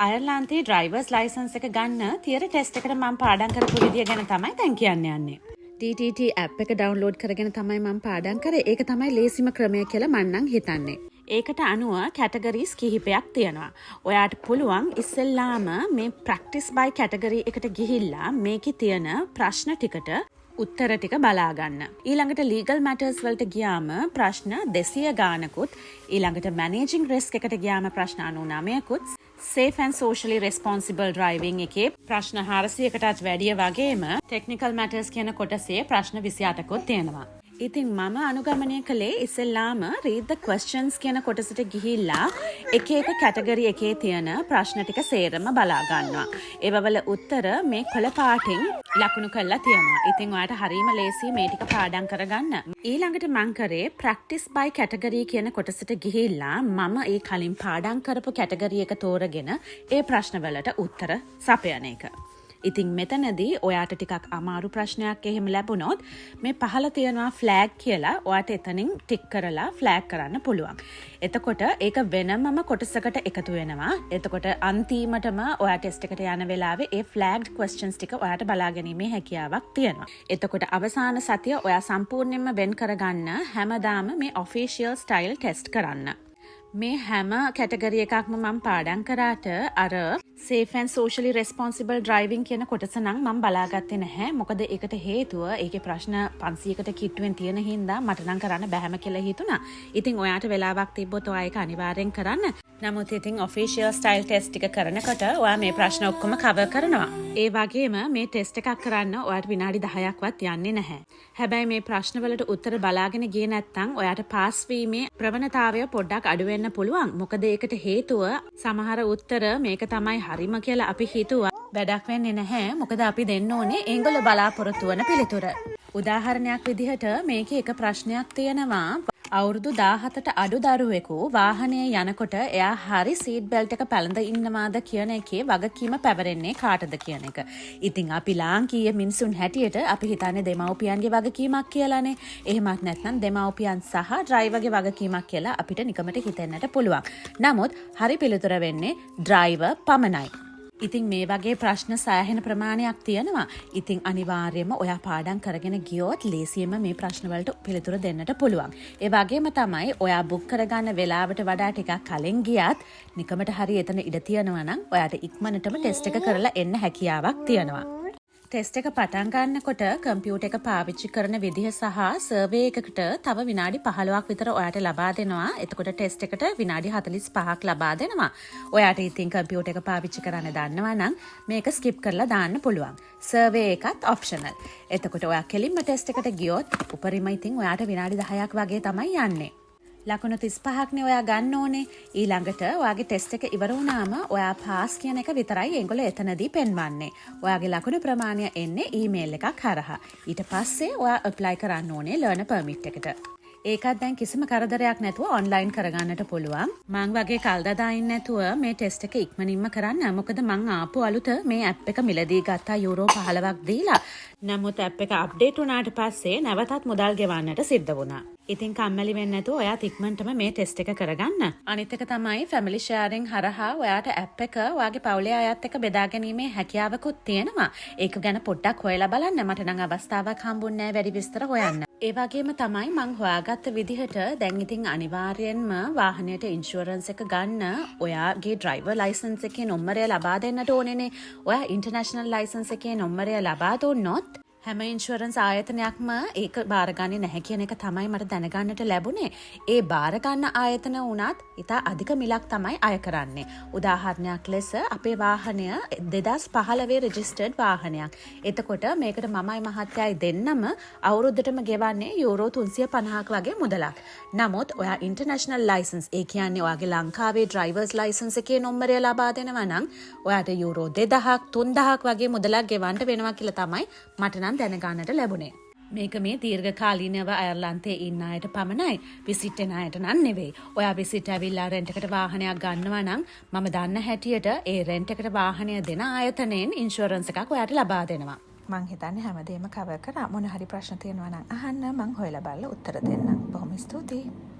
අයර්ලන්තයේ drivers licence එක ගන්න theory test එකට මම පාඩම් කරපු විදිය ගැන තමයි දැන් කියන්න යන්නේ. TTT app එක ඩවුන්ලෝඩ් කරගෙන තමයි මම පාඩම් කරේ. ඒක තමයි ලේසිම ක්‍රමය කියලා මම නම් හිතන්නේ. ඒකට අනුව කැටගරීස් කිහිපයක් තියෙනවා. ඔයාට පුළුවන් ඉස්සෙල්ලාම මේ ප්‍රැක්ටිස් බයි කැටගරි එකට ගිහිල්ලා මේකේ තියෙන ප්‍රශ්න ටිකට උත්තර ටික බලා ගන්න. ඊළඟට ලීගල් මැටර්ස් වලට ගියාම ප්‍රශ්න 200 ගානකුත්, ඊළඟට මැනේජින් රිස්ක් එකට ගියාම ප්‍රශ්න 99කුත්, safe and socially responsible driving එකේ ප්‍රශ්න 400කටත් වැඩිය වගේම technical matters කියන කොටසේ ප්‍රශ්න 28කුත් තියෙනවා. ඉතින් මම අනුගමනය කළේ ඉස්සෙල්ලාම read the questions කියන කොටසට ගිහිල්ලා එක එක කැටගරි එකේ තියෙන ප්‍රශ්න ටික සේරම බලා ගන්නවා. ඒවවල උත්තර මේ කොළ පාටින් ලකුණු කරලා තියෙනවා. ඉතින් ඔයාලට හරියම ලේසි මේ ටික පාඩම් කරගන්න. ඊළඟට මම කරේ practice by category කියන කොටසට ගිහිල්ලා මම ඒ කලින් පාඩම් කරපු කැටගරි එක තෝරගෙන ඒ ප්‍රශ්න වලට උත්තර සපයන එක. ඉතින් මෙතනදී ඔයාට ටිකක් අමාරු ප්‍රශ්නයක් එහෙම ලැබුණොත් මේ පහළ තියෙනවා ෆ්ලෑග් කියලා ඔයාට එතනින් ටික් කරලා ෆ්ලෑග් කරන්න පුළුවන්. එතකොට ඒක වෙනමම කොටසකට එකතු වෙනවා. එතකොට අන්තිමටම ඔයා ටෙස්ට් එකට යන වෙලාවේ ඒ ෆ්ලෑග්ඩ් ක්වෙස්චන්ස් ටික ඔයාට බලා ගැනීමේ හැකියාවක් තියෙනවා. එතකොට අවසාන සතිය ඔයා සම්පූර්ණයෙන්ම වෙන් කරගන්න හැමදාම මේ ඔෆිෂියල් ස්ටයිල් ටෙස්ට් කරන්න. මේ හැම කැටගරි එකක්ම මම පාඩම් කරාට අර safe and socially responsible driving කියන කොටස නම් මම බලාගත්තේ නැහැ. මොකද ඒකට හේතුව ඒකේ ප්‍රශ්න 500කට කිට්ටුවෙන් තියෙන හින්දා මට නම් කරන්න බැහැම කියලා හිතුණා. ඉතින් ඔයාට වෙලාවක් තිබ්බොත් ඔයා ඒක අනිවාර්යෙන් කරන්න. නමුත් ඉතින් official style test එක කරනකොට ඔයා මේ ප්‍රශ්න ඔක්කොම cover කරනවා. ඒ වගේම මේ ටෙස්ට් එකක් කරන්න ඔයාට විනාඩි 10ක්වත් යන්නේ නැහැ. හැබැයි මේ ප්‍රශ්න වලට උත්තර බලාගෙන ගියේ නැත්නම් ඔයාට පාස් වීමේ ප්‍රවණතාවය පොඩ්ඩක් අඩු වෙන්න පුළුවන්. මොකද ඒකට හේතුව සමහර උත්තර මේක තමයි හරිම කියලා අපි හිතුවා. වැඩක් වෙන්නේ නැහැ. මොකද අපි දෙන්න ඕනේ ඒගොල්ලෝ බලාපොරොත්තු වන පිළිතුර. උදාහරණයක් විදිහට මේකේ එක ප්‍රශ්නයක් තියෙනවා. අවුරුදු 17ට අඩු දරුවෙකු වාහනයේ යනකොට එයා හරි සීට් බෙල්ට් එක පැළඳ ඉන්නවාද කියන එකේ වගකීම පැවරෙන්නේ කාටද කියන එක. ඉතින් අපි ලාංකීය මිනිසුන් හැටියට අපි හිතන්නේ දෙමව්පියන්ගේ වගකීමක් කියලානේ. එහෙමත් නැත්නම් දෙමව්පියන් සහ ඩ්‍රයිවර්ගේ වගකීමක් කියලා අපිට නිකමට හිතෙන්නට පුළුවන්. නමුත් හරි පිළිතුර වෙන්නේ ඩ්‍රයිවර් පමණයි. ඉතින් මේ වගේ ප්‍රශ්න සෑහෙන ප්‍රමාණයක් තියෙනවා. ඉතින් අනිවාර්යයෙන්ම ඔයා පාඩම් කරගෙන ගියොත් ලේසියෙන්ම මේ ප්‍රශ්න වලට පිළිතුරු දෙන්නට පුළුවන්. ඒ වගේම තමයි ඔයා බුක් කරගන්න වෙලාවට වඩා ටිකක් කලින් ගියත් නිකමට හරි එතන ඉඩ තියෙනවා නම් ඔයාට ඉක්මනටම ටෙස්ට් එක කරලා එන්න හැකියාවක් තියෙනවා. ටෙස්ට් එක පටන් ගන්නකොට කම්පියුටර් එක පාවිච්චි කරන විදිහ සහ සර්වේ එකකට තව විනාඩි 15ක් විතර ඔයාට ලබා දෙනවා. එතකොට ටෙස්ට් එකට විනාඩි 45ක් ලබා දෙනවා. ඔයාට ඉතින් කම්පියුටර් එක පාවිච්චි කරන්න දන්නවා නම් මේක ස්කිප් කරලා දාන්න පුළුවන්. සර්වේ එකත් ඔප්ෂනල්. එතකොට ඔයා කෙලින්ම ටෙස්ට් එකට ගියොත් උපරිම ඉතින් ඔයාට විනාඩි 10ක් වගේ තමයි යන්නේ. ලකුණු 35ක්නේ ඔයා ගන්න ඕනේ. ඊළඟට ඔයාගේ ටෙස්ට් එක ඉවර වුණාම ඔයා පාස් කියන එක විතරයි ඒගොල්ලෝ එතනදී පෙන්වන්නේ. ඔයාගේ ලකුණු ප්‍රමාණය එන්නේ ඊමේල් එකක් හරහා. ඊට පස්සේ ඔයා ඇප්ලයි කරන්න ඕනේ ලර්නර් පර්මිට් එකට. ඒකත් දැන් කිසිම කරදරයක් නැතුව ඔන්ලයින් කරගන්නට පුළුවන්. මං වගේ කල්දදා ඉන්නේ නැතුව මේ ටෙස්ට් එක ඉක්මනින්ම කරන්න. මොකද මං ආපු අලුත මේ ඇප් එක මිලදී ගත්තා යුරෝ 15ක් දීලා. නමුත් ඇප් එක අප්ඩේට් වුණාට පස්සේ නැවතත් මුදල් ගෙවන්නට සිද්ධ වුණා. ඉතින් කම්මැලි වෙන්නේ නැතුව ඔයා ඉක්මනටම මේ ටෙස්ට් එක කරගන්න. අනිත් එක තමයි ෆැමිලි ෂෙයාරින් හරහා ඔයාට ඇප් එක ඔයාගේ පවුලේ අයත් එක්ක බෙදා ගැනීමේ හැකියාවකුත් තියෙනවා. ඒක ගැන පොඩ්ඩක් හොයලා බලන්න. මට නම් අවස්ථාවක් හම්බුන්නේ නැහැ වැඩි විස්තර හොයන්න. ඒ වගේම තමයි මං හොයාගත්ත විදිහට දැන් ඉතින් අනිවාර්යෙන්ම වාහනයට ඉන්ෂුරන්ස් එක ගන්න ඔයාගේ ඩ්‍රයිවර් ලයිසන්ස් එකේ නම්බරය ලබා දෙන්නට ඕනේනේ. ඔයා ඉන්ටර්නැෂනල් ලයිසන්ස් එකේ නම්බරය ලබා දුන්නොත් හැම ඉන්ෂුරන්ස් ආයතනයක්ම ඒක බාරගන්නේ නැහැ කියන එක තමයි මට දැනගන්නට ලැබුණේ. ඒ බාරගන්න ආයතන වුණත් ඉතා අධික මිලක් තමයි අය කරන්නේ. උදාහරණයක් ලෙස අපේ වාහනය 2015 රෙජිස්ටර්ඩ් වාහනයක්. එතකොට මේකට මමයි මහත්තයයි දෙන්නම අවුරුද්දටම ගෙවන්නේ යුරෝ 350ක් වගේ මුදලක්. නමුත් ඔයා ඉන්ටර්නැෂනල් ලයිසන්ස් ඒ කියන්නේ ඔයාගේ ලංකාවේ ඩ්‍රයිවර්ස් ලයිසන්ස් එකේ නම්බරය ලබා දෙනවා නම් ඔයාට යුරෝ 2000ක් 3000ක් වගේ මුදලක් ගෙවන්න වෙනවා කියලා තමයි මට නම් දැනගන්නට ලැබුණේ. මේක මේ දීර්ඝකාලීනව අයර්ලන්තයේ ඉන්න අයට පමණයි. විසිට් එන අයට නම් නෙවෙයි. ඔයා විසිට් ඇවිල්ලා රෙන්ට් එකට වාහනයක් ගන්නවා නම් මම දන්න හැටියට ඒ රෙන්ට් එකට වාහනය දෙන ආයතනයෙන් ඉන්ෂුරන්ස් එකක් ඔයාට ලබා දෙනවා. මං හිතන්නේ හැමදේම කවර් කරා. මොන හරි ප්‍රශ්න තියෙනවා නම් අහන්න මං හොයලා බලලා උත්තර දෙන්නම්. බොහොම ස්තුතියි.